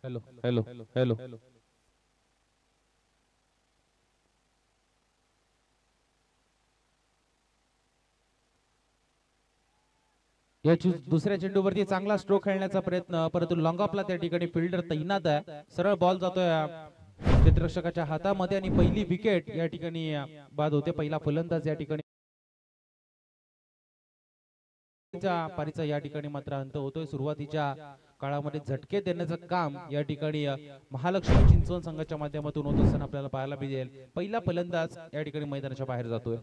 Hello hello hello. या दुसऱ्या चेंडूवरती चांगला स्ट्रोक खेळण्याचा प्रयत्न, परंतु लॉंग ऑफला त्या ठिकाणी फिल्डर तैनात आहे. सरळ बॉल जातोय क्षेत्ररक्षकाच्या हातामध्ये आणि पहिली विकेट या ठिकाणी बाद होते. पहिला फलंदाज या ठिकाणी पारीचा या ठिकाणी मात्र अंत होतोय. सुरुवातीच्या काळामध्ये झटके देण्याचं काम या ठिकाणी महालक्ष्मी चिंचवण संघाच्या माध्यमातून होत असताना आपल्याला पाहायला मिळेल. पहिला फलंदाज या ठिकाणी मैदानाच्या बाहेर जातोय.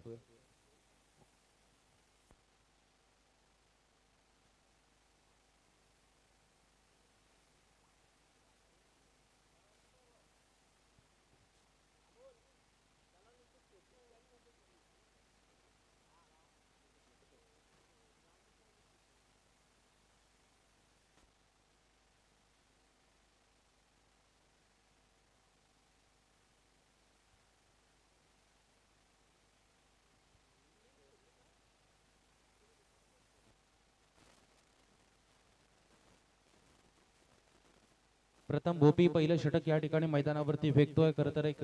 प्रथम भोपी पहिलं षटक या ठिकाणी मैदानावरती फेकतोय. खरं तर एक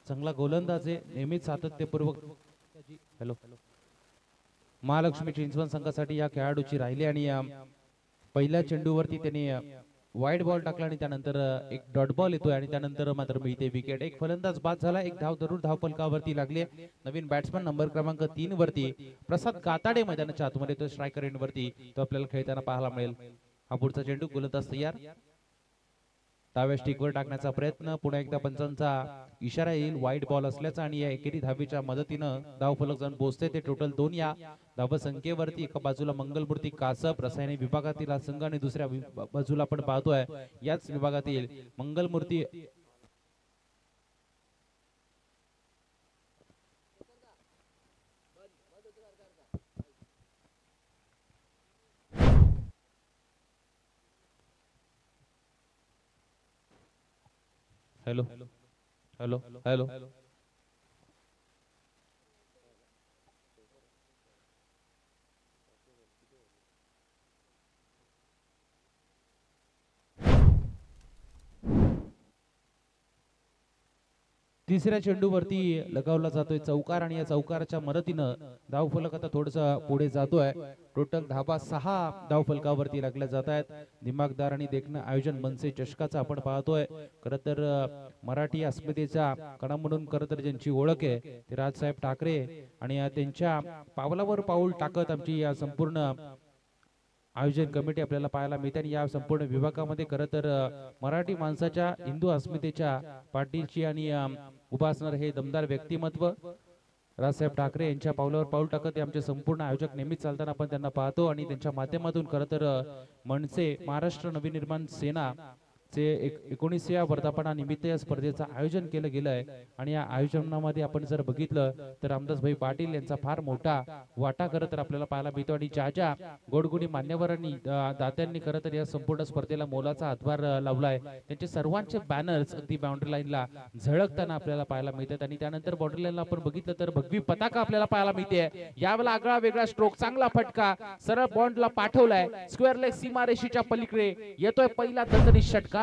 चांगला गोलंदाज आहे, नेहमीच सातत्यपूर्वक. हॅलो, महालक्ष्मी चिंचवण संघासाठी या खेळाडूची राहिली आणि पहिल्या चेंडूवरती त्यांनी वाईड बॉल टाकला आणि त्यानंतर एक डॉट बॉल येतोय आणि त्यानंतर मात्र मिळते विकेट. एक फलंदाज बाद झाला, एक धाव जरूर धावफलकावरती लागली. नवीन बॅट्समन नंबर क्रमांक 3 वरती प्रसाद काताडे मैदानाच्या आतमध्ये तो स्ट्रायकर एंड वरती तो आपल्याला खेळताना पाहायला मिळेल. हा पुढचा चेंडू गोलंदाज तयार, डाव्या स्टिकवर टाकण्याचा प्रयत्न. पुन्हा एकदा पंचांचा इशारा येईल वाईड बॉल असल्याचा आणि या एकेरी धावेच्या मदतीनं धावफलक जाऊन पोहोचते. ते टोटल 2 या धावसंख्येवरती. एका बाजूला मंगलमूर्ती कासप रसायने विभागातील हा संघ आणि दुसऱ्या बाजूला आपण पाहतोय याच विभागातील मंगलमूर्ती हॅलो हॅलो हॅलो. तिसऱ्या चेंडूवरती लगावला जातोय चौकार आणि या चौकाराच्या मदतीनं धावफलक आता थोडस पुढे जातोय. टोटल धाबा 6 धावफलकावरती लागल्या जात आहेत. दिमागदार आणि देखणं आयोजन मनसे चषकाचं आपण पाहतोय. खरं तर मराठी अस्मितेचा कणा म्हणून खरं तर ज्यांची ओळख आहे ते राजसाहेब ठाकरे आणि त्यांच्या पावलावर पाऊल टाकत आमची या संपूर्ण आयोजन कमिटी आपल्याला पाहायला मिळते. आणि या संपूर्ण विभागामध्ये खरं तर मराठी माणसाच्या हिंदू अस्मितेच्या पाठीशी आणि उभा असणार हे दमदार व्यक्तिमत्व राजसाहेब ठाकरे यांच्या पावलावर पाऊल टाकत आमचे संपूर्ण आयोजक नेहमीच चालताना आपण त्यांना पाहतो. आणि त्यांच्या माध्यमातून खरं तर मनसे महाराष्ट्र नवनिर्माण सेना चे 19व्या वर्धापनानिमित्त या स्पर्धेचं आयोजन केलं गेलं आहे. आणि या आयोजनामध्ये आपण जर बघितलं तर रामदासभाई पाटील यांचा फार मोठा वाटा खरं तर आपल्याला पाहायला मिळतो. आणि ज्या गोडगुणी मान्यवरांनी दात्यांनी खरं तर या संपूर्ण स्पर्धेला मोलाचा हातभार लावलाय त्यांचे सर्वांचे बॅनर्स अगदी बाउंड्री लाईनला झळकताना आपल्याला पाहायला मिळतात. आणि त्यानंतर बाउंड्री लाईनला आपण बघितलं तर भगवी पताका आपल्याला पाहायला मिळते. यावेळेला आगळा वेगळा स्ट्रोक, चांगला फटका सरळ बॉन्डला पाठवलाय. स्क्वेअर लेग सीमारेषेच्या पलीकडे येतोय पहिला दणदणीत षटकार.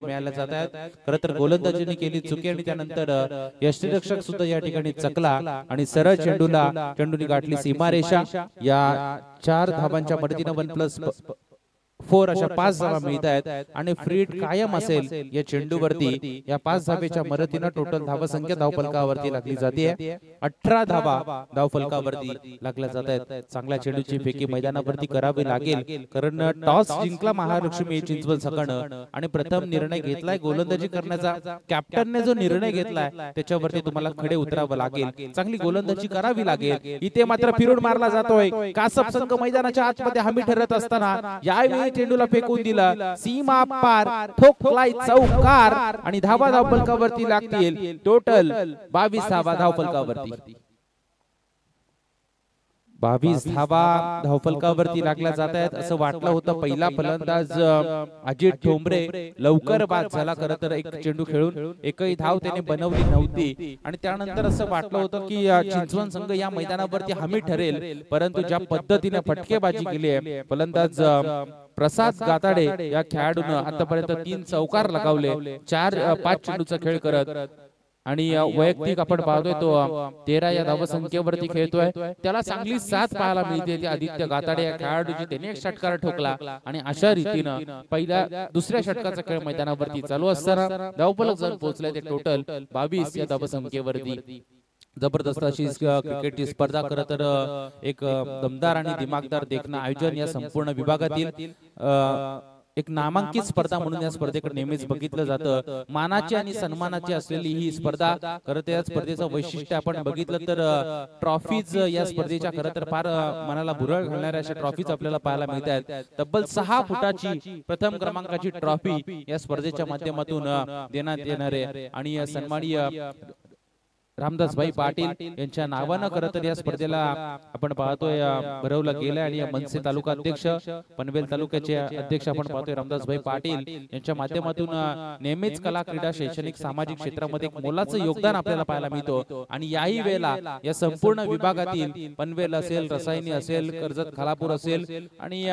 मिळाल्या जात आहेत. खरं तर गोलंदाजीने केली चुकी आणि त्यानंतर यष्टीरक्षक सुद्धा या ठिकाणी चकला आणि सरळ चेंडूने गाठली सीमारेषा. या 4 धाबांच्या मदतीने 1+4 अशा 5 धावा मिळत आहेत आणि फ्री हिट कायम असेल या चेंडूवरती. या 5 धावेच्या मदतीने टोटल धावसंख्या धावफलकावरती लागली जाते. 18 धावा धावफलकावरती लागल्या जात आहेत. चांगल्या चेंडूची फेकी मैदानावरती करावी लागेल, कारण टॉस जिंकला महालक्ष्मी चिंचवड सकाळनं आणि प्रथम निर्णय घेतलाय गोलंदाजी करण्याचा. कॅप्टनने जो निर्णय घेतलाय त्याच्यावरती तुम्हाला खडे उतरावं लागेल, चांगली गोलंदाजी करावी लागेल. इथे मात्र फिरून मारला जातोय. कासप संघ मैदानाच्या आतमध्ये हमी ठरत असताना यावेळी चेंडूला फेकून दिला सीमा पार, ठोकलाय चौकार आणि धावा धावफलकावरती लागतील. टोटल 22 धावा धावफलकावरती. 22 धावा धावफलकावरती लागल्या जात आहेत. असं वाटलं होतं पहिला फलंदाज अजित ठोंबरे लवकर बाद झाला. खरं तर एक चेंडू खेळून एकही धाव त्याने बनवली नव्हती आणि त्यानंतर असं वाटलं होतं की चिंचवड संघ या मैदानावरती हमी ठरेल, परंतु ज्या पद्धतीने फटकेबाजी केली आहे फलंदाज प्रसाद गाताडे या खेळाडूने आतापर्यंत 3 चौकार लगावले, 4-5 चेंडूचा खेळ करत आणि वैयक्तिक आपण पाहतोय तो 13 या धावसंख्येवरती खेळतोय. त्याला चांगली साथ पाहायला मिळते ती आदित्य गाताडे या खेळाडूची. त्याने एक षटकार ठोकला आणि अशा रीतीनं दुसऱ्या षटकाचा खेळ मैदानावरती चालू असताना धावफलक जाऊन पोहोचले ते टोटल 22 या धावसंख्येवरती. जबरदस्त अशी क्रिकेटची स्पर्धा. खरं तर एक दमदार आणि दिमागदार देखणं आयोजन या संपूर्ण विभागातील एक नामांकित स्पर्धा म्हणून या स्पर्धेकडे नेहमीच बघितलं जातं. मानाची आणि सन्मानाची असलेली ही स्पर्धा. खरं तर या स्पर्धेचं वैशिष्ट्य आपण बघितलं तर ट्रॉफीज या स्पर्धेच्या खरं तर फार मनाला भुरळ घालणाऱ्या अशा ट्रॉफीज आपल्याला पाहायला मिळत आहेत. तब्बल 6 फुटाची प्रथम क्रमांकाची ट्रॉफी या स्पर्धेच्या माध्यमातून देण्यात येणार आहे आणि सन्माननीय रामदासभाई पाटील यांच्या नावानं खरं तर या स्पर्धेला आपण पाहतोय भरवलं गेलं आणि मनसे तालुका अध्यक्ष, पनवेल तालुक्याचे अध्यक्ष आपण पाहतोय रामदासभाई पाटील यांच्या माध्यमातून नेहमीच कला, क्रीडा, शैक्षणिक, सामाजिक क्षेत्रामध्ये एक मोलाचं योगदान आपल्याला पाहायला मिळतो. आणि याही वेळेला या संपूर्ण विभागातील पनवेल असेल, रसायनी असेल, कर्जत खालापूर असेल आणि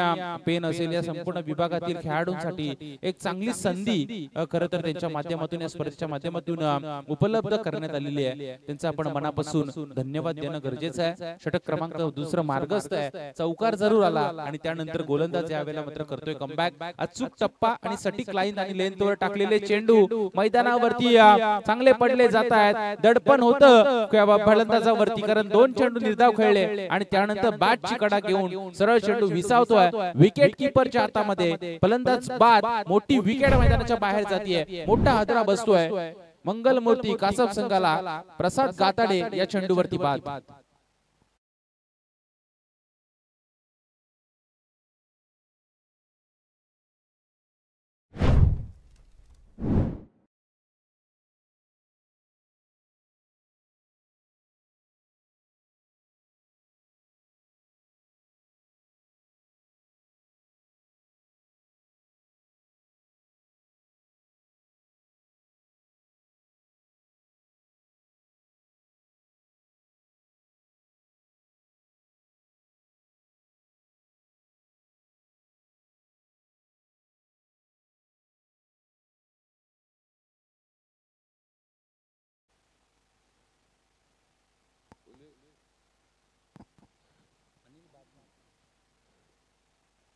पेन असेल या संपूर्ण विभागातील खेळाडूंसाठी एक चांगली संधी खरं तर त्यांच्या माध्यमातून या स्पर्धेच्या माध्यमातून उपलब्ध करण्यात आलेली आहे. त्यांचा आपण मनापासून धन्यवाद देणं गरजेचं आहे. षटक क्रमांक दुसरं मार्गस्थ आहे. चौकार जरूर आला आणि त्यानंतर गोलंदाज यावेळेला मात्र करतोय कमबॅक. अचूक टप्पा आणि सटीक लाईन आणि लेंथवर टाकलेले चेंडू मैदानावरती चांगले पडले जात आहेत. दडपण होतं फलंदाजावरती, कारण 2 चेंडू निर्धाव खेळले आणि त्यानंतर बॅटची कडा घेऊन सरळ चेंडू विसावतोय विकेट किपरच्या हातामध्ये. फलंदाज बाद, मोठी विकेट मैदानाच्या बाहेर जातीये, मोठा हादरा बसतोय. मंगलमूर्ती कासप संघाला प्रसाद गाताडे या चेंडूवरती बाद.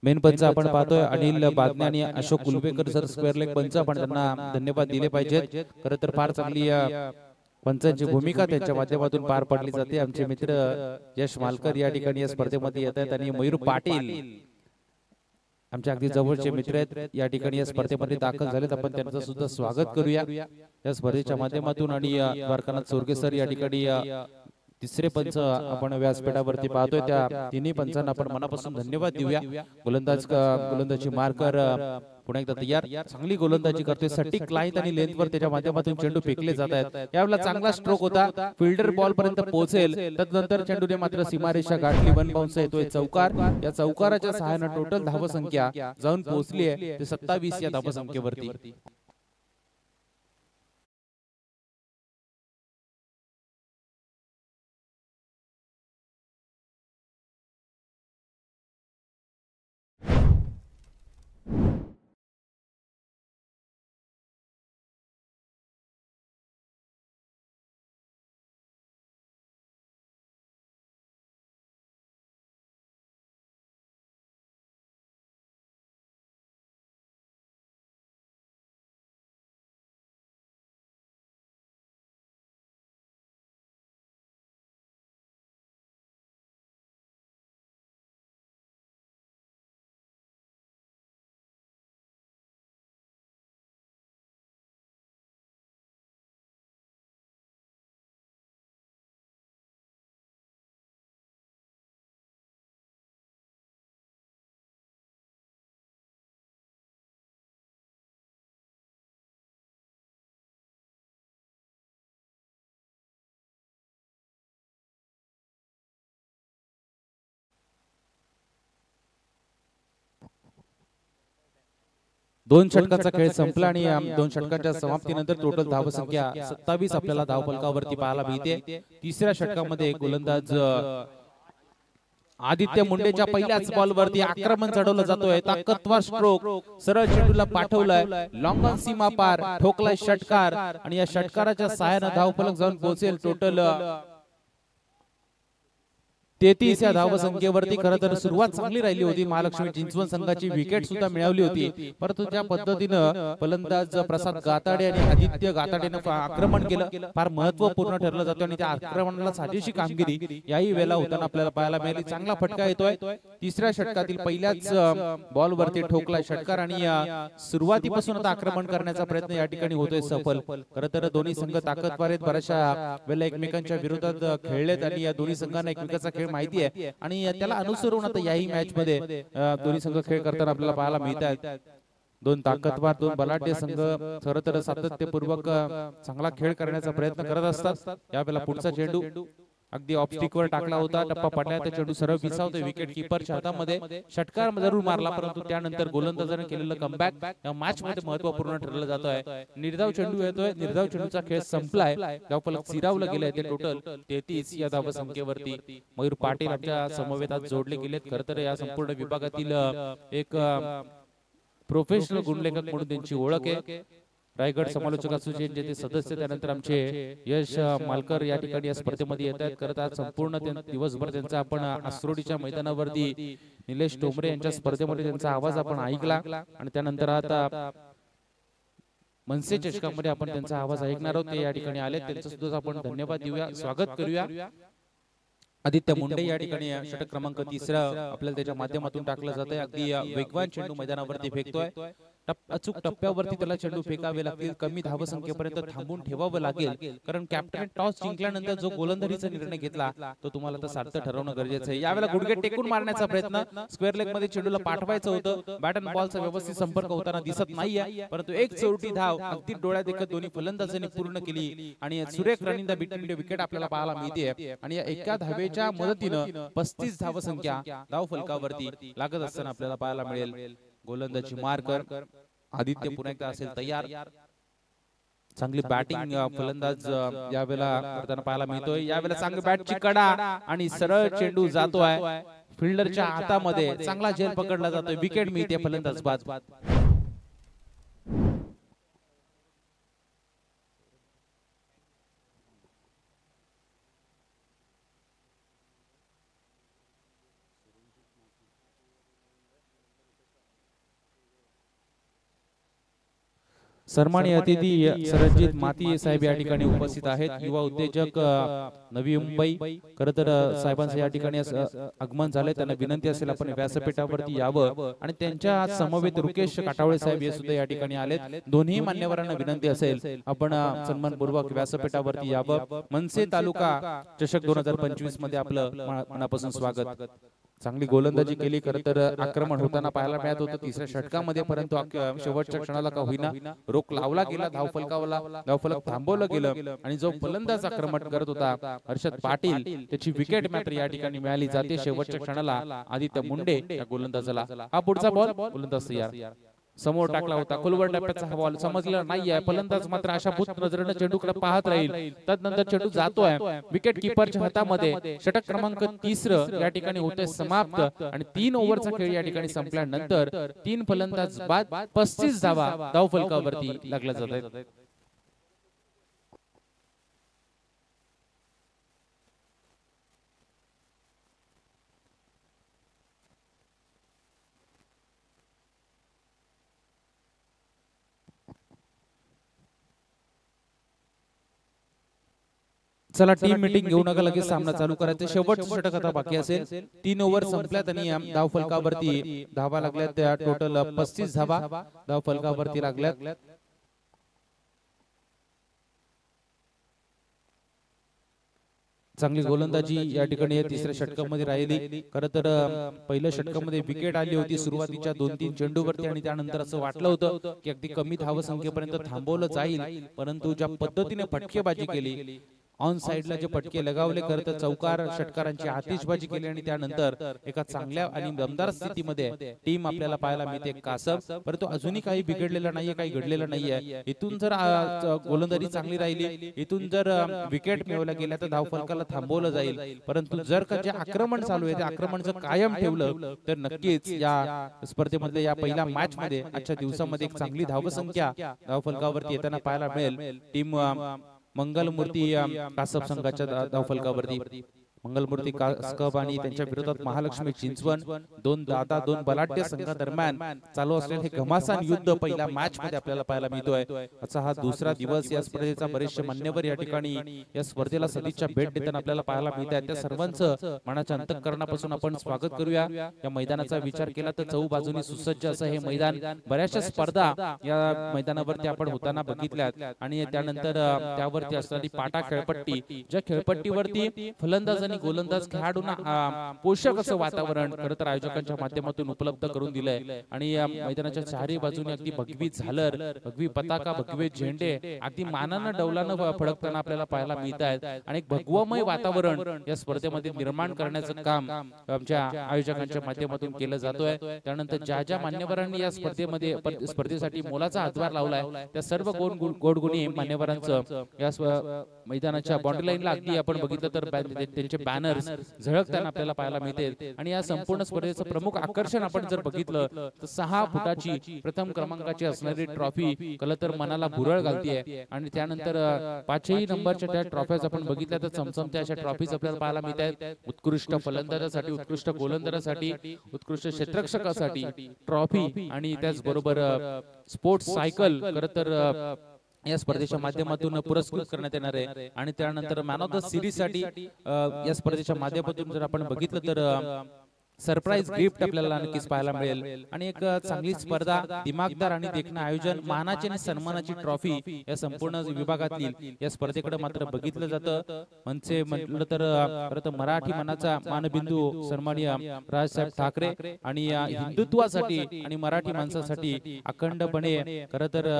मेन पंच आपण पाहतोय अनिल बादने आणि अशोक कुलबेकर सर, स्क्वेअर लेग पंच. आपण त्यांना धन्यवाद दिले पाहिजेत. खरं तर फार चांगली पंचांची भूमिका त्यांच्या माध्यमातून पार पडली जाते. आमचे मित्र यश मालकर या ठिकाणी या स्पर्धेमध्ये येत आहेत आणि मयूर पाटील आमच्या अगदी जवळचे मित्र आहेत या ठिकाणी या स्पर्धेमध्ये दाखल झालेत. आपण त्यांचं सुद्धा स्वागत करूया या स्पर्धेच्या माध्यमातून. आणि द्वारकानाथ सोरगे सर या ठिकाणी तिसरे पंच आपण व्यासपीठावरती पाहतोय. त्या तिन्ही पंचांना आपण मनापासून धन्यवाद देऊया. गोलंदाजी मार्कर पुन्हा एकदा तयार, चांगली गोलंदाजी करतोय. सटीक लाईन आणि लेंथवर त्याच्या माध्यमातून चेंडू फेकले जात आहेत. यावेळेला चांगला स्ट्रोक होता, फिल्डर बॉल पर्यंत पोहोचेल. त्यानंतर चेंडूने मात्र सीमारेषा गाठली. 1 बाउन्स येतोय चौकार. या चौकाराच्या सहाय्याने टोटल धावसंख्या जाऊन पोहोचली आहे ते 27 या धावसंख्येवरती. दोन षटकाचा खेळ संपला आणि दोन षटकाच्या समाप्तीनंतर टोटल धावसंख्या 27 आपल्याला धावफलकावरती पाहायला मिळते। तिसऱ्या षटकामध्ये गोलंदाज आदित्य मुंडेच्या पहिल्याच बॉलवरती आक्रमण चढवलं जातोय। ताकदवार स्ट्रोक सरळ चेंडूला पाठवलाय, लॉंग ऑन सीमा पार ठोकलाय षटकार आणि या षटकाराच्या सहाय्याने धावफलक जाऊन पोहोचेल। टोटल 33 या धावसंख्येवरती खरं तर सुरुवात चांगली राहिली होती। महालक्ष्मी चिंचवड संघाची विकेट सुद्धा मिळवली होती, परंतु ज्या पद्धतीनं फलंदाज प्रसाद गाताडे आणि आदित्य गाताडेनं आक्रमण केलं फार महत्त्वपूर्ण ठरलं जातं आणि त्या आक्रमणाला साजेशी कामगिरी याही वेळेला होताना आपल्याला पाहायला मिळाली। चांगला फटका येतोय, तिसऱ्या षटकातील पहिल्याच बॉलवरती ठोकलाय षटकार आणि सुरुवातीपासून आता आक्रमण करण्याचा प्रयत्न या ठिकाणी होतोय सफल। खरं तर दोन्ही संघ ताकदवार आहेत, बऱ्याचशा वेळेला एकमेकांच्या विरोधात खेळलेत आणि या दोन्ही संघांना एकमेकांचा खेळ माहिती आहे आणि त्याला अनुसरून आता याही मॅच मध्ये दोन्ही संघ खेळ करताना आपल्याला पाहायला मिळतात। दोन ताकदवार दोन बलाढ्य संघ खरं तर सातत्यपूर्वक चांगला खेळ करण्याचा प्रयत्न करत असतात। यावेळेला पुढचा चेंडू अगदी ऑफ स्टिक वर टाकला होता, टप्पा पडला, त्या चेंडू सरळ विसावतोय विकेट कीपरच्या हातामध्ये। षटकार जरूर मारला, परंतु त्यानंतर गोलंदाजाने केलेलं कमबॅक या मॅच मध्ये महत्त्वपूर्ण ठरलं जातोय। निर्धाव चेंडू येतोय, निर्धाव चेंडूचा खेळ संपलाय, धावफलक स्थिरावलं गेलंय। ते टोटल 33 या धावसंख्येवरती मयूर पाटील आपल्या समवेतात जोडले गेलेत। खरं तर या संपूर्ण विभागातील एक प्रोफेशनल गुणलेखक म्हणून त्यांची ओळख आहे। रायगड समालोचक असोसिएशनचे ते सदस्य, त्यानंतर आमचे यश मालकर या ठिकाणी या स्पर्धेमध्ये येत आहेत। करत आज संपूर्ण दिवसभर त्यांचा आपण आसरोडीच्या मैदानावरती निलेश टोमरे यांच्या स्पर्धेमध्ये त्यांचा आवाज आपण ऐकला आणि त्यानंतर आता मनसे चषकामध्ये आपण त्यांचा आवाज ऐकणार आहोत। ते या ठिकाणी आले, त्यांचं सुद्धा आपण धन्यवाद देऊया, स्वागत करूया। आदित्य मुंडे या ठिकाणी षटक क्रमांक 3 आपल्याला त्याच्या माध्यमातून टाकलं जातंय। अगदी वेगवान चेंडू मैदानावरती फेकतोय, अचूक टप्प्यावरती त्याला चेंडू फेकावे लागतील, कमी धावसंख्येपर्यंत थांबून ठेवावं लागेल, कारण कॅप्टन टॉस जिंकल्यानंतर जो गोलंदाजीचा निर्णय घेतला तो तुम्हाला तर सार्थ ठरवणं गरजेचं आहे। यावेळेला गुडघे टेकून मारण्याचा प्रयत्न, स्क्वेअर लेग मध्ये चेंडूला पाठवायचं होतं, बॅट अँड बॉलचा व्यवस्थित संपर्क होताना दिसत नाहीये, परंतु एक चौरटी धाव अगदी डोळ्यात देखत दोन्ही फलंदाजांनी पूर्ण केली आणि सुरेख रनिंग द बिटवीन विकेट आपल्याला पाहायला मिळते आणि या एका धावेच्या मदतीनं 35 धावसंख्या धावफलकावरती लागत असताना आपल्याला पाहायला मिळेल। गोलंदाजी मार्कर आदित्य पुन्हा एकदा असेल तयार, चांगली बॅटिंग फलंदाज यावेळेला करताना पाहायला मिळतोय। यावेळेला चांगली बॅटची कडा आणि सरळ चेंडू जातोय फिल्डरच्या हातामध्ये, चांगला झेल पकडला जातोय, विकेट मिळते फलंदाज बाद। सन्माननीय अतिथी सरजित माती साहेब या ठिकाणी उपस्थित आहेत। युवा उद्योजक नवी मुंबई, खरं तर साहेबांचं या ठिकाणी आगमन झालंय, त्यांना विनंती असेल आपण व्यासपीठावरती यावं आणि त्यांच्या समवेत रुकेश काटावळे साहेब हे सुद्धा या ठिकाणी आलेत। दोन्ही मान्यवरांना विनंती असेल आपण सन्मानपूर्वक व्यासपीठावरती यावं। मनसे तालुका चषक 2025 मध्ये आपलं मनापासून स्वागत। चांगली गोलंदाजी केली, खरं तर आक्रमण होताना पाहायला मिळत होतं तिसऱ्या षटकामध्ये, परंतु शेवटच्या क्षणाला का होईना रोख लावला गेला, धावफलक थांबवलं गेलं आणि जो फलंदाज आक्रमण करत होता हर्षद पाटील त्याची विकेट मात्र या ठिकाणी मिळाली जाते शेवटच्या क्षणाला आदित्य मुंडे या गोलंदाजाला। हा पुढचा बॉल गोलंदाज तयार, समोर टाकला होता, खोलवर टप्प्याचा हा बॉल समजला नाहीये, फलंदाज मात्र आशाभूत नजरेने चेंडूकडे पाहत राहील, तदनंतर चेंडू जातोय विकेट कीपरच्या हातामध्ये। षटक क्रमांक 3 या ठिकाणी होते समाप्त आणि 3 ओव्हरचा खेळ या ठिकाणी संपल्यानंतर 3 फलंदाज बाद 35 धावा धावफलकावरती लागल्या जात आहेत। चला टीम मीटिंग घेऊ नका, लगेच सामना चालू करायचा। शेवटचं षटक आता बाकी असेल, 3 ओव्हर संपल्यात आणि धावफलकावरती धावा लागल्यात, त्या टोटल 35 धावा धावफलकावरती लागल्यात। चांगली गोलंदाजी या ठिकाणी तिसऱ्या षटकामध्ये राहिली। खरं तर पहिल्या षटकामध्ये विकेट आली होती सुरुवातीच्या 2-3 चेंडूवरती आणि त्यानंतर असं वाटलं होतं की अगदी कमी धावसंख्येपर्यंत थांबवलं जाईल, परंतु ज्या पद्धतीने फटकेबाजी केली ऑन साइडला जे फटके लगावले करत चौकार षटकारांची आतिषबाजी केली आणि त्यानंतर एका चांगल्या आणि दमदार स्थितीमध्ये टीम आपल्याला पाहायला मिळते कासब, परंतु अजूनही काही बिघडलेलं नाहीये, काही घडलेलं नाहीये. इथून जर गोलंदाजी चांगली राहिली, इथून जर विकेट मिळवल्या गेल्या तर धावफलकाला थांबवलं जाईल, परंतु जर का जे आक्रमण चालू आहे ते आक्रमण जर कायम ठेवलं तर नक्कीच या स्पर्धेमधल्या या पहिल्या मॅच मध्ये आजच्या दिवसामध्ये एक चांगली धावसंख्या धावफलकावरती येताना पाहायला मिळेल. टीम मंगलमूर्ती कासब संघाच्या धावफलकावरती मंगलमूर्ती कासब आणि त्यांच्या विरोधात महालक्ष्मी चिंचवण, दोन दादा दोन बलाढ्य संघादरम्यान चालू असलेले हे घमासान युद्ध पहिल्या मॅच मध्ये आपल्याला पाहायला मिळतोय. आजचा हा दुसरा दिवस या स्पर्धेचा बरेचसे मान्यवर या ठिकाणी या स्पर्धेला सदिच्छा भेट देताना आपल्याला पाहायला मिळत आहे. त्या सर्वांचं मनाच्या अंतःकरणापासून आपण स्वागत करूया. या मैदानाचा विचार केला तर चौ बाजूनी सुसज्ज असं हे मैदान, बऱ्याचशा स्पर्धा या मैदानावरती आपण होताना बघितल्यात आणि त्यानंतर त्यावरती असणारी पाटा खेळपट्टी, ज्या खेळपट्टीवरती फलंदाज आणि गोलंदाज खेळाडूंना पोषक असं वातावरण खरं तर आयोजकांच्या माध्यमातून उपलब्ध करून दिलंय आणि या मैदानाच्या चारही बाजूने अगदी भगवी झालर, भगवी पताका, भगवे झेंडे अगदी मानानं डौलानं फडकताना आपल्याला पाहायला मिळत आहेत आणि एक भगवमय वातावरण या स्पर्धेमध्ये निर्माण करण्याचं काम आमच्या आयोजकांच्या माध्यमातून केलं जातोय. त्यानंतर ज्या ज्या मान्यवरांनी या स्पर्धेसाठी मोलाचा हातभार लावलाय त्या सर्व गोडगुणी मान्यवरांचं या मैदानाच्या बाउंड्री लाईनला अगदी आपण बघितलं तर त्यांचे बॅनर्स झळकताना आपल्याला पाहायला मिळते आणि या संपूर्ण स्पर्धेचं प्रमुख आकर्षण आपण जर बघितलं तर 6 फुटाची प्रथम क्रमांकाची असणारी ट्रॉफी कल तर मनाला भुरळ घालतीये आणि त्यानंतर 5ही नंबरच्या त्या ट्रॉफीज आपण बघितल्या तर चमचमत्या अशा ट्रॉफीज आपल्याला पाहायला मिळतात. उत्कृष्ट फलंदाजासाठी, उत्कृष्ट गोलंदाजासाठी, उत्कृष्ट क्षेत्ररक्षकासाठी ट्रॉफी आणि त्याचबरोबर स्पोर्ट्स सायकल खरं तर या स्पर्धेच्या माध्यमातून पुरस्कृत करण्यात येणार आहे आणि त्यानंतर मॅन ऑफ द सिरीज साठी या स्पर्धेच्या माध्यमातून जर आपण बघितलं तर सरप्राईज गिफ्ट आपल्याला नक्कीच पाहायला मिळेल आणि एक चांगली स्पर्धा, दिमागदार आणि देखणं आयोजन, मानाची आणि सन्मानाची ट्रॉफी या संपूर्ण विभागातील या स्पर्धेकडे मात्र बघितलं जातं. म्हणजे म्हटलं तर खरं तर मराठी मनाचा मानबिंदू सन्माननीय राजसाहेब ठाकरे आणि हिंदुत्वासाठी आणि मराठी माणसासाठी अखंडपणे खरं तर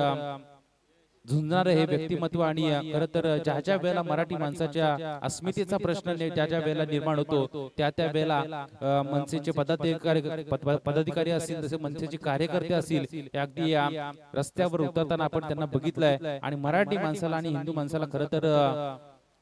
झुंजणारे हे व्यक्तिमत्व आणि खरं तर ज्या ज्या वेळेला मराठी माणसाच्या अस्मितेचा प्रश्न ज्या ज्या वेळेला निर्माण होतो त्या त्या वेळेला मनसेचे पदाधिकारी असतील, तसे मनसेचे कार्यकर्ते असतील, हे अगदी रस्त्यावर उतरताना आपण त्यांना बघितलंय आणि मराठी माणसाला आणि हिंदू माणसाला खरं तर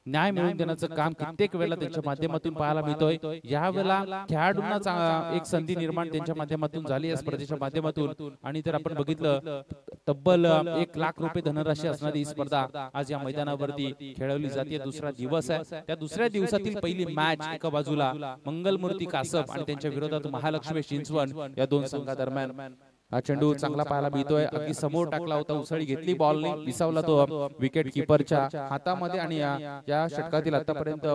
न्याय मिळवून देण्याचं काम कित्येक वेळेला त्यांच्या माध्यमातून पाहायला मिळतोय. या वेळेला खेळाडूंना एक संधी निर्माण त्यांच्या माध्यमातून झाली या स्पर्धेच्या माध्यमातून आणि जर आपण बघितलं तब्बल 1 लाख रुपये धनराशी असणारी ही स्पर्धा आज या मैदानावरती खेळवली जाते. दुसरा दिवस आहे. त्या दुसऱ्या दिवसातील पहिली मॅच एका बाजूला मंगलमूर्ती कासब आणि त्यांच्या विरोधात महालक्ष्मी चिंचवण या दोन संघादरम्यान. हा चेंडू चांगला पाहायला मिळतोय, अगदी समोर टाकला होता, उसळी घेतली, बॉलने विसावला तो विकेट किपरच्या हातामध्ये आणि या षटकातील आतापर्यंत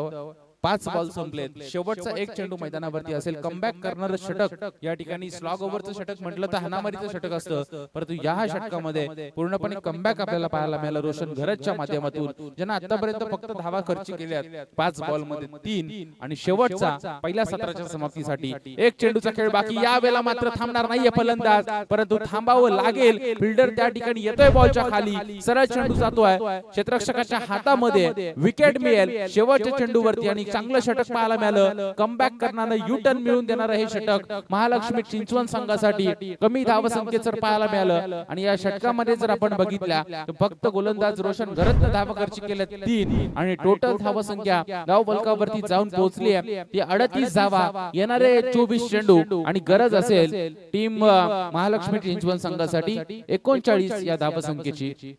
5 बॉल संपलेत. शेवटचा एक चेंडू मैदानावरती असेल. कमबॅक करणारं षटक या ठिकाणी स्लॉग ओव्हरचं षटक म्हटलं तर हाणामारीचं षटक असतं, परंतु या षटकामध्ये पूर्णपणे कमबॅक आपल्याला पाहायला मिळालं रोशन घरतच्या माध्यमातून, ज्यांना आतापर्यंत फक्त धावा खर्च केल्यात 5 बॉल मध्ये 3 आणि शेवटचा पहिल्या सत्राच्या समाप्तीसाठी एक चेंडूचा खेळ बाकी. या वेळेला मात्र थांबणार नाहीये फलंदाज, परंतु थांबावं लागेल. फिल्डर त्या ठिकाणी येतोय बॉलच्या खाली, सरळ चेंडू जातोय क्षेत्ररक्षकाच्या हातामध्ये, विकेट मिळेल शेवटच्या चेंडूवरती आणि चांगलं षटक पाहायला मिळालं. कमबॅक करणारं यू-टर्न मिळून देणारं हे षटक महालक्ष्मी चिंचवण संघासाठी कमी धावसंख्येचं पाहायला मिळालं आणि या षटकामध्ये जर आपण बघितल्या तर फक्त गोलंदाज रोशन घरतनं धावा खर्च केल्या 3 आणि टोटल धावसंख्या धाव फलकावरती जाऊन पोहोचली आहे ती 38 धावा. येणारे 24 चेंडू आणि गरज असेल टीम महालक्ष्मी चिंचवण संघासाठी 39 या धावसंख्येची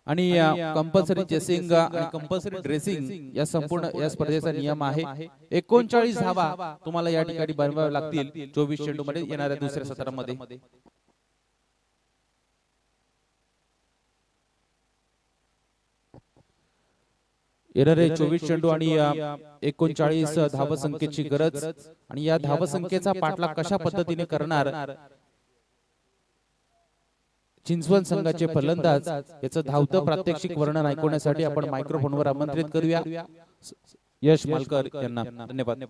आणि कंपल्सरी चेसिंग आणि कंपल्सरी ड्रेसिंग या संपूर्ण या स्पर्धेचा नियम आहे. 39 धावा तुम्हाला या ठिकाणी बनवाव्या लागतील 24 चेंडू मध्ये येणाऱ्या दुसऱ्या सत्रामध्ये. येणारे 24 चेंडू आणि 39 धावसंख्येची गरज आणि या धावसंख्येचा पाठलाग कशा पद्धतीने करणार चिंचवण संघाचे फलंदाज याचं धावतं प्रात्यक्षिक वर्णन ऐकवण्यासाठी आपण मायक्रोफोनवर आमंत्रित करूया यश मालकर यांना. धन्यवाद.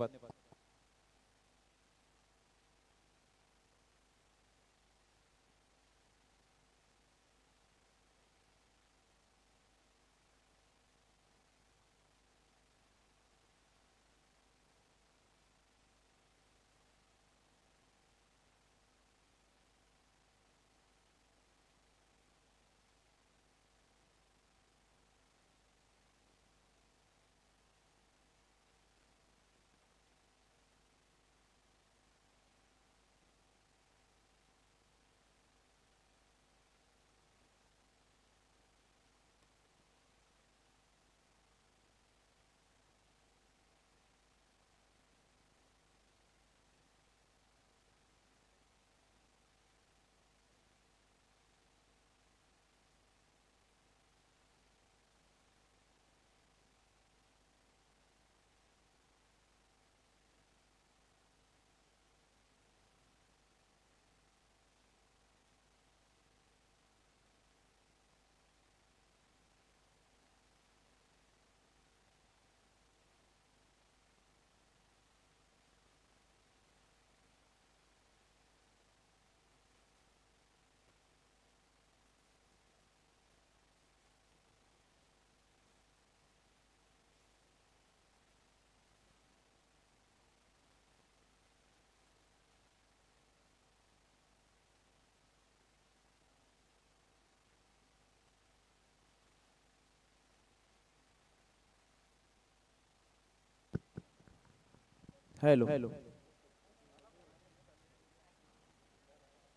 हॅलो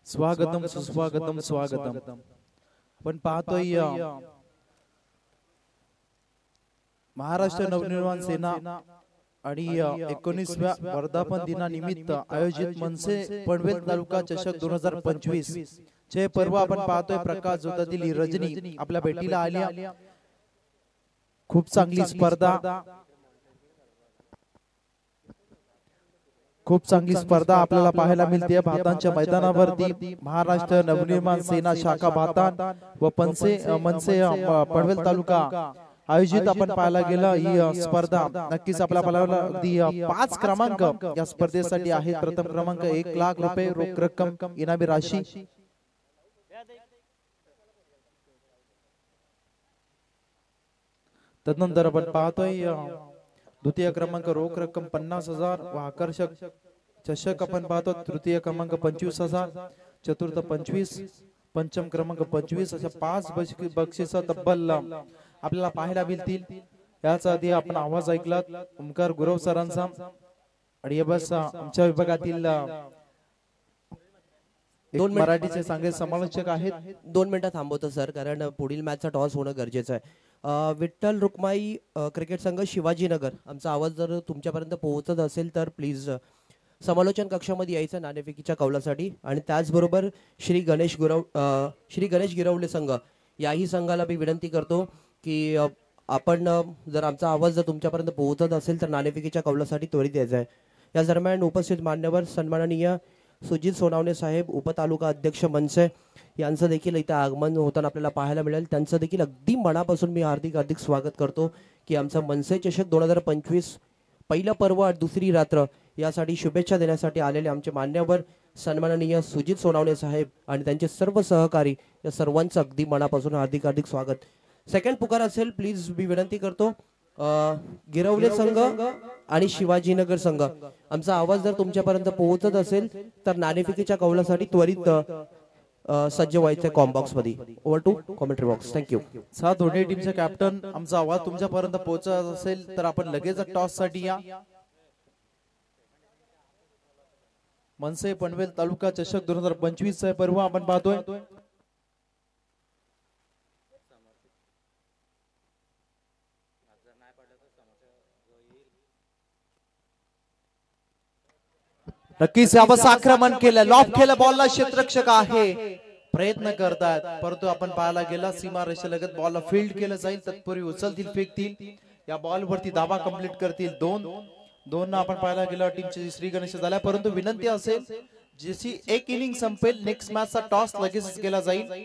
स्वागतम सुस्वागतम स्वागतम. आपण पाहतोय महाराष्ट्र नवनिर्माण सेना आणि 19व्या वर्धापन दिनानिमित्त आयोजित मनसे पनवेल तालुका चषक 2025 चे पर्व आपण पाहतोय. प्रकाश जोतातील रजनी आपल्या भेटीला आली. खूप चांगली स्पर्धा आपल्याला पाहायला मिळते. भातांच्या मैदानावरती महाराष्ट्र नवनिर्माण सेना शाखा भातान व मनसे पनवेल तालुका आयोजित आपण पाहायला गेला. ही स्पर्धा नक्कीच आपल्याला अगदी 5 क्रमांक या स्पर्धेसाठी आहेत. प्रथम क्रमांक 1 लाख रुपये रोख रक्कम इनामी राशी. तदनंतर आपण पाहतोय द्वितीय क्रमांक रोख रक्कम 50,000 व आकर्षक चषक आपण पाहतो. तृतीय क्रमांक 25,000, चतुर्थ 25, पंचम क्रमांक 25 अशा 5 बक्षिस तब्बल आपल्याला पाहायला मिळतील. याचा आधी आपण आवाज ऐकला ओमकार गुरव सरांचा आणि बस आमच्या विभागातील 2 मराठीचे चांगले समालोचक आहेत. 2 मिनिटं थांबवतो सर, कारण पुढील मॅचचा टॉस होणं गरजेचं आहे. विठ्ठल रुक्माई क्रिकेट संघ शिवाजीनगर, आमचा आवाज जर तुमच्यापर्यंत पोहोचत असेल तर प्लीज समालोचन कक्षामध्ये यायचं नाणेफेकीच्या कौलासाठी. आणि त्याचबरोबर श्री गणेश गिरवले संघ, याही संघाला मी विनंती करतो की आपण जर आमचा आवाज जर तुमच्यापर्यंत पोहोचत असेल तर नाणेफेकीच्या कौलासाठी त्वरित यायचं आहे. या दरम्यान उपस्थित मान्यवर सन्माननीय सुजित सोनावणे साहेब, उपतालुका अध्यक्ष मनसे, यांचं देखील इथे आगमन होताना आपल्याला पाहायला मिळेल. त्यांचं देखील अगदी मनापासून मी हार्दिक स्वागत करतो की आमचं मनसे चषक 2025 पहिलं पर्व दुसरी रात्र यासाठी शुभेच्छा देण्यासाठी आलेले आमचे मान्यवर सन्माननीय सुजित सोनावणे साहेब आणि त्यांचे सर्व सहकारी, या सर्वांचं अगदी मनापासून हार्दिक स्वागत. सेकंड पुकार असेल प्लीज, मी विनंती करतो. गिरवले संघ आणि शिवाजीनगर संघ, आमचा आवाज जर तुमच्यापर्यंत पोहोचत असेल तर नाणेफेकीच्या कौलासाठी त्वरित सज्ज व्हायचं कॉम्बॉक्स मध्ये. Over to commentary box. Thank you. दोन्ही टीमचे कॅप्टन, आमचा आवाज तुमच्यापर्यंत पोहोचत असेल तर आपण लगेच टॉस साठी या. मनसे पनवेल तालुका चषक 2025 चा पर्व आपण पाहतोय. नक्कीच यावर आक्रमण केलं, लॉफ केलं, बॉलला क्षेत्ररक्षक आहे, प्रयत्न करतात, परंतु आपण पाहायला गेला सीमा रेषेलगत बॉलला फील्ड केलं जाईल. तत्पूर्वी उचलतील, फेकतील, या बॉल वरती धावा कंप्लीट करतील. 2 आपण पाहायला गेला टीमचे श्री गणेश झाल्या. परंतु विनंती असेल जशी एक इनिंग संपेल नेक्स्ट मॅचचा टॉस लगेच केला जाईल.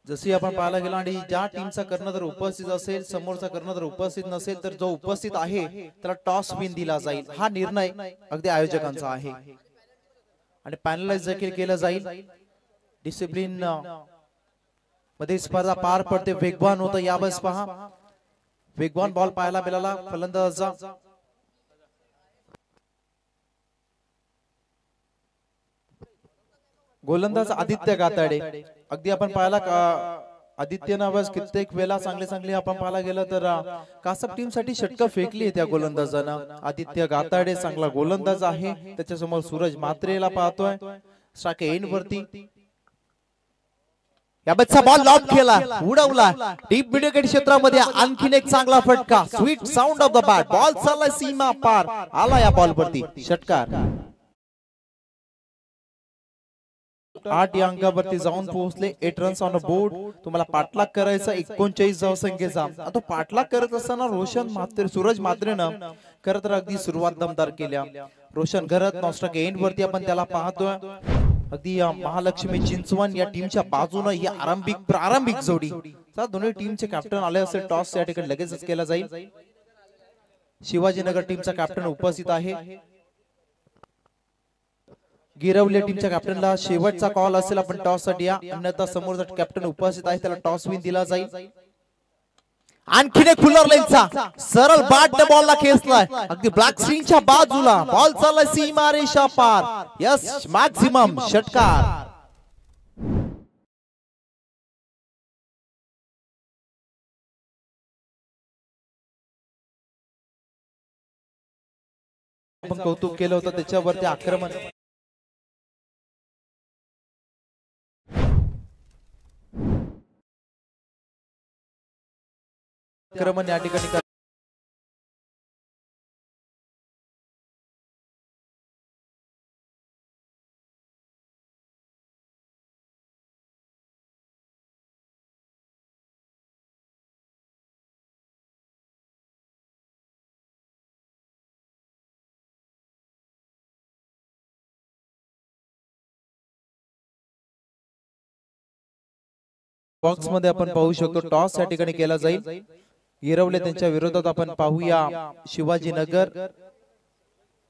जशी आपण पाहायला गेलो आणि ज्या टीमचा कर्णधार उपस्थित असेल, समोरचा कर्णधार उपस्थित नसेल तर जो उपस्थित आहे त्याला टॉस विन दिला जाईल. हा निर्णय अगदी आयोजकांचा आहे आणि पॅनलाइज देखील केलं जाईल. डिसिप्लिन मध्ये स्पर्धा पार पडते. वेगवान होतं यावेळेस पहा, वेगवान बॉल पाहायला मिळाला फलंदाजाचा. गोलंदाज आदित्य गाताडे, अगदी आपण पाहायला आदित्य नावाज कित्येक वेळा चांगले आपण पाहायला गेलं तर कासप टीम साठी षटकं फेकली त्या गोलंदाजानं. आदित्य गाताडे चांगला गोलंदाज आहे. त्याच्यासमोर सूरज मात्रेला पाहतोय स्ट्राइक एंड वरती. याबतचा बॉल लॉब केला, उडवला डीप विकेट क्षेत्रामध्ये. आणखीन एक चांगला फटका, sweet sound of the bat, ball चालला सीमा पार, आला या बॉल वरती षटकार. 8 या अंकावरती जाऊन पोहोचले. 8 रन्स ऑन द बोर्ड. तुम्हाला पाठलाग करायचा 39 धावसंख्येचा. आता पाठलाग करत असताना सूरज मात्रेनं खरं तर अगदी सुरुवात दमदार केल्या. रोशन घरत नॉस्ट्राइक एंड वरती आपण त्याला पाहतोय. अगदी महालक्ष्मी चिंचवण या टीमच्या बाजूने ही प्रारंभिक जोडी. दोन्ही टीमचे कॅप्टन आले असेल. टॉस या ठिकाणी लगेचच केला जाईल. शिवाजीनगर टीमचा कॅप्टन उपस्थित आहे. गिरवले टीमच्या कॅप्टनला शेवटचा कॉल असेल आपण टॉस साठी या, अन्यथा समोरचा कॅप्टन उपस्थित आहे त्याला टॉस विन दिला जाईल. आणखीन एक फुलर लेनचा सरळ बॅटने बॉलला खेचलाय, अगदी ब्लॅक स्क्रीनच्या बाजूला बॉल चाललाय सीमा रेषा पार. यस, मॅक्सिमम षटकार. आपण कौतुक केलं होतं त्याच्यावरती आक्रमण या ठिकाणी बॉक्स मध्ये आपण पाहू शकतो टॉस या ठिकाणी केला जाईल. गिरवले त्यांच्या विरोधात आपण पाहूया शिवाजीनगर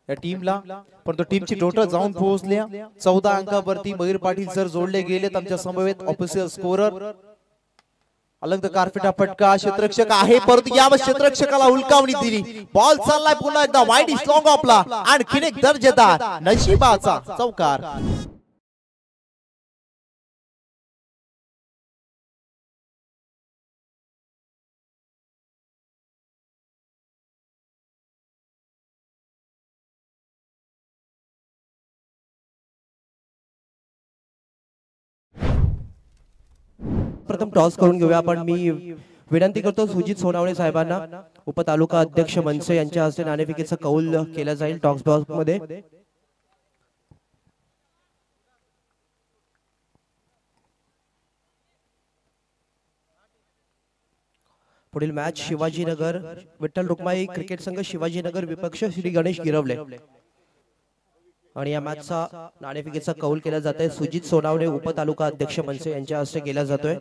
या टीमला, परंतु टीमची टोटल जाऊन पोहोचल्या 14 अंकावरती. मयूर पाटील सर जोडले गेलेत आमच्या समवेत ऑफिशियल स्कोरर. अलग कारफेटा फटका क्षेत्ररक्षक आहे, परंतु या क्षेत्ररक्षकाला हुलकावणी दिली. बॉल चाललाय पुन्हा एकदा वाईड स्लॉंग ऑफला, आणखीन एक दर्जेदार नशिबाचा चौकार. प्रथम टॉस करून घेऊया आपण. मी विनंती करतो सुजित सोनावणे साहेबांना, उपतालुका अध्यक्ष मनसे यांच्या हस्ते नाणेफेकीचा कौल केला जाईल टॉस बॉक्स मध्ये. पुढील मॅच शिवाजीनगर विठ्ठल रुक्माई क्रिकेट संघ शिवाजीनगर विपक्ष श्री गणेश गिरवले. आणि या मॅचचा नाणेफेकीचा कौल केला जात आहे. सुजित सोनावणे उपतालुका अध्यक्ष मनसे यांच्या हस्ते केला जातोय.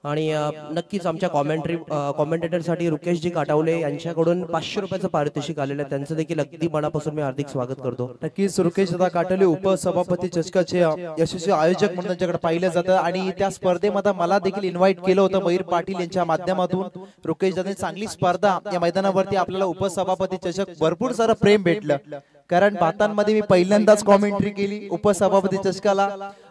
आणि नक्कीच आमच्या कॉमेंटेटर साठी रुकेशजी काटावले यांच्याकडून 500 रुपयाचं पारितोषिक आलेलं आहे. त्यांचं देखील अगदी मनापासून मी हार्दिक स्वागत करतो. नक्कीच रुकेश दादा काटावले उपसभापती चषकाचे यशस्वी आयोजक म्हणून त्यांच्याकडे पाहिलं जातं आणि त्या स्पर्धेमध्ये मला देखील इन्व्हाइट केलं होतं मयूर पाटील यांच्या माध्यमातून. रुकेश दादा चांगली स्पर्धा या मैदानावरती आपल्याला उपसभापती चषक भरपूर सारं प्रेम भेटलं, कारण बातांमध्ये मी पहिल्यांदाच कॉमेंट्री केली उपसभापती चषकाला.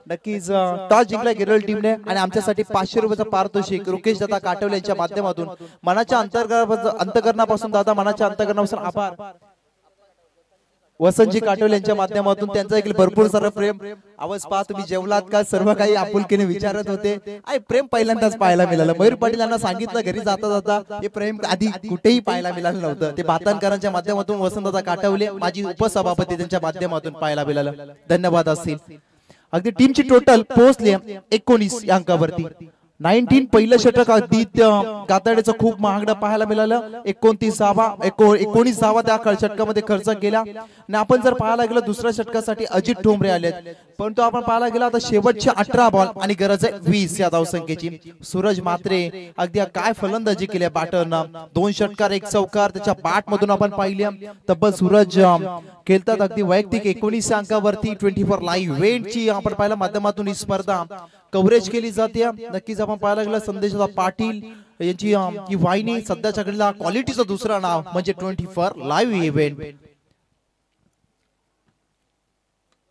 नक्कीच टॉस जिंकला गिरवल टीमने आणि आमच्यासाठी 500 रुपयाचं पारितोषिक रुकेश दादा काटवले यांच्या माध्यमातून. मनाच्या अंतःकरणापासून दादा, मनाच्या अंतःकरणापासून आभार. वसंतजी काटवले यांच्या माध्यमातून त्यांचं देखील भरपूर सारं प्रेम. आवाज पहा तुम्ही जेवलात का, सर्व काही आपुलकीने विचारत होते. प्रेम पहिल्यांदाच पाहायला मिळालं. मयूर पाटील यांना सांगितलं घरी जाता जाता हे प्रेम आधी कुठेही पाहायला मिळालं नव्हतं. ते बातांकरांच्या माध्यमातून वसंतदादा काटवले माझी उपसभापती त्यांच्या माध्यमातून पाहायला मिळालं. धन्यवाद असतील. अगदी टीमची टोटल पोहोचली 19 या अंकावरती. 19 पहिलं षटक अगदी कातड्याचं खूप महागडं पाहायला मिळालं. 19 धावा त्या षटकामध्ये खर्च केला. आणि आपण जर पाहायला गेलं दुसऱ्या षटकासाठी अजित ठोंबरे आलेत, परंतु आपण पाहायला गेला आता शेवटचे 18 बॉल आणि गरज आहे 20 या धावसंख्येची. सूरज म्हात्रे अगदी काय फलंदाजी केली बॅटरनं. 2 षटकार 1 चौकार त्याच्या बॅट मधून आपण पाहिले. तब्बल सूरज खेळतात अगदी वैयक्तिक 19 अंकावरती. 24 लाईव्ह इव्हेंटची आपण पाहिलं माध्यमातून ही स्पर्धा कव्हरेज केली जाते. नक्कीच आपण पाहायला गेलं संदेशदा पाटील यांची ही वाहिनी सध्याच्या घडीला क्वालिटीचं दुसरं नाव म्हणजे 24 लाईव्ह इव्हेंट.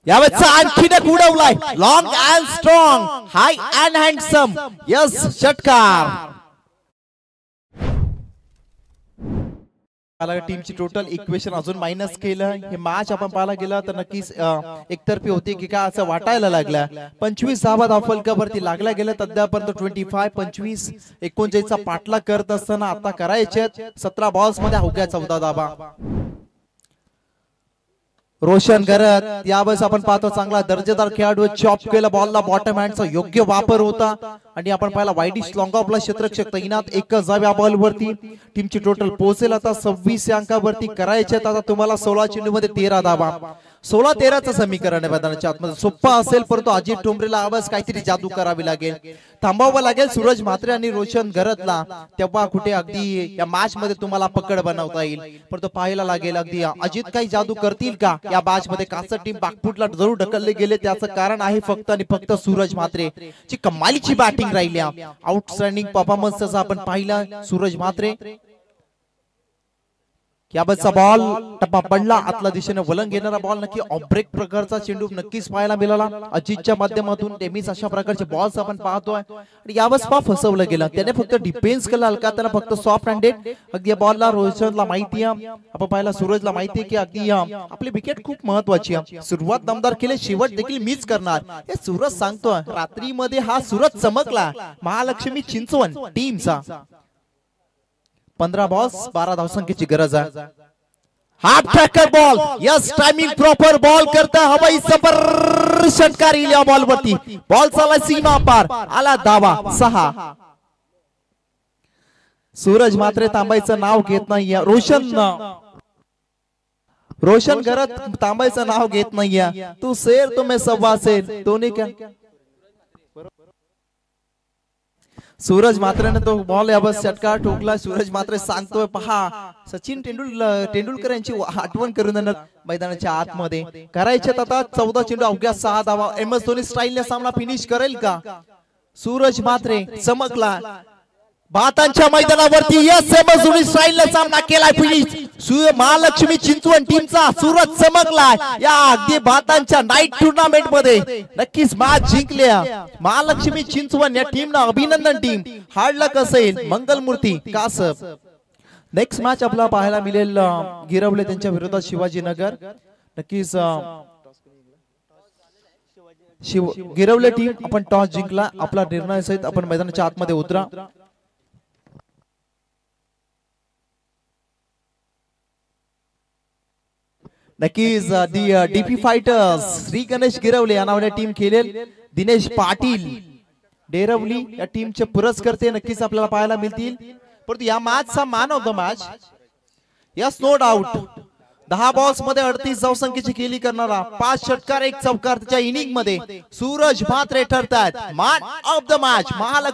यावेळेस आणखीन एक उडवलाय long and strong high and handsome yes षटकार. टीमची टोटल इक्वेशन अजून मायनस केलं. हे मॅच आपण पाहायला गेलं तर नक्कीच एकतर्फी होती की काय असं वाटायला लागलं. 25 धावा धावफलकावरती लागल्या गेल्या अद्यापर्यंत. 25 39 चा पाठलाग करत असताना आता करायचे 17 बॉल्स मध्ये अवघ्या 14 धावा. रोशन गरत यावेळेस आपण पाहतो चांगला दर्जेदार खेळाडू. चॉप केला बॉलला, बॉटम हँडचा योग्य वापर होता. आणि आपण पाहिला वाईडिश लॉंग ऑफला क्षेत्ररक्षक तैनात. एकच जाव्या बॉल वरती. टीमची टोटल पोहोचेल आता 26 अंकावरती. करायचे आता तुम्हाला 16 चेंडूमध्ये 13 धावा. 16-13चं समीकरण आहे मैदानाच्या आतमध्ये. सोप्पा असेल परंतु अजित ठोंबरेला आवाज काहीतरी जादू करावी लागेल, थांबावं लागेल सूरज म्हात्रे आणि रोशन गरतला. तेव्हा कुठे अगदी या मॅच मध्ये तुम्हाला पकड बनवता येईल. परंतु पाहायला लागेल अगदी अजित काही जादू करतील का या मॅच मध्ये. कासर टीम बॅकफुटला जरूर ढकलले गेले. त्याचं कारण आहे फक्त आणि फक्त सूरज म्हात्रे ची कमालीची बॅटिंग राहिली. आउटस्टँडिंग परफॉर्मन्स आपण पाहिला सूरज म्हात्रे याबाबतचा बॉल टप्पा पडला आतल्या दिशेने वलंग घेणारा बॉल नक्की ऑफ ब्रेक प्रकारचा चेंडू नक्कीच पाहायला मिळाला अजितच्या माध्यमातून नेहमीच अशा प्रकारचे बॉल्स आपण पाहतोय आणि यावेळेस फसवलं गेलं त्याने फक्त डिफेन्स केला हलका त्याला फक्त सॉफ्ट हँडेड अगदी या बॉलला रोहितला माहिती आहे आपण पाहिला सूरजला माहिती आहे की अगदी आपली विकेट खूप महत्वाची आहे सुरुवात दमदार केली शेवट देखील मीच करणार हे सूरज सांगतोय रात्रीमध्ये हा सूरज चमकला महालक्ष्मी चिंचवण टीमचा 15 बॉल्स 12 धावसंख्येची गरज आहे half tracker ball yes timing proper ball करता हवाई सबर षटकार या बॉल वरती बॉल चाला सीमा पार आला धावा 6 सूरज मात्र थांबायचं नाव घेत नाही रोशन घरात थांबायचं नाव घेत नाहीये तू शेर तुम्ही सव्वा शेर दोन्ही क्या सूरज मात्रेने तो बॉल यावर षटकार ठोकला सूरज मात्र सांगतोय पहा सचिन तेंडुलकर यांची आठवण करून देणार मैदानाच्या आतमध्ये करायचे आता 14 चेंडू अवघ्या 6 धावा एम एस धोनी स्टाईलने सामना फिनिश करेल का सूरज मात्रे चमकला भातांच्या मैदानावरती एस एम एस धोनी स्टाईलने सामना केलाय फिनिश महालक्ष्मी चिंचवण टीमचा सूरज चमकलाय या अगदी भातांच्या नाईट टुर्नामेंट मध्ये नक्कीच मॅच जिंकल्या महालक्ष्मी चिंचवण या टीमना अभिनंदन टीम हार्ड लक असेल मंगलमूर्ती कासप नेक्स्ट मॅच आपल्याला पाहायला मिळेल गिरवले त्यांच्या विरोधात शिवाजीनगर नक्कीच गिरवले टीम आपण टॉस जिंकला आपला निर्णय सहित आपण मैदानाच्या आतमध्ये उतरा नक्कीच डीपी फायटर्स श्री गणेश गिरवले या नावाने टीम खेळेल दिनेश पाटील डेरवली या टीमचे पुरस्कर्ते नक्कीच आपल्याला पाहायला मिळतील परंतु या मॅचचा man of the match yes no doubt 10 balls मध्ये 38 धावसंख्येची खेळी करणारा 5 षटकार 1 चौकार त्याच्या इनिंग मध्ये सूरज म्हात्रे ठरतात man of the match Mahalakshmi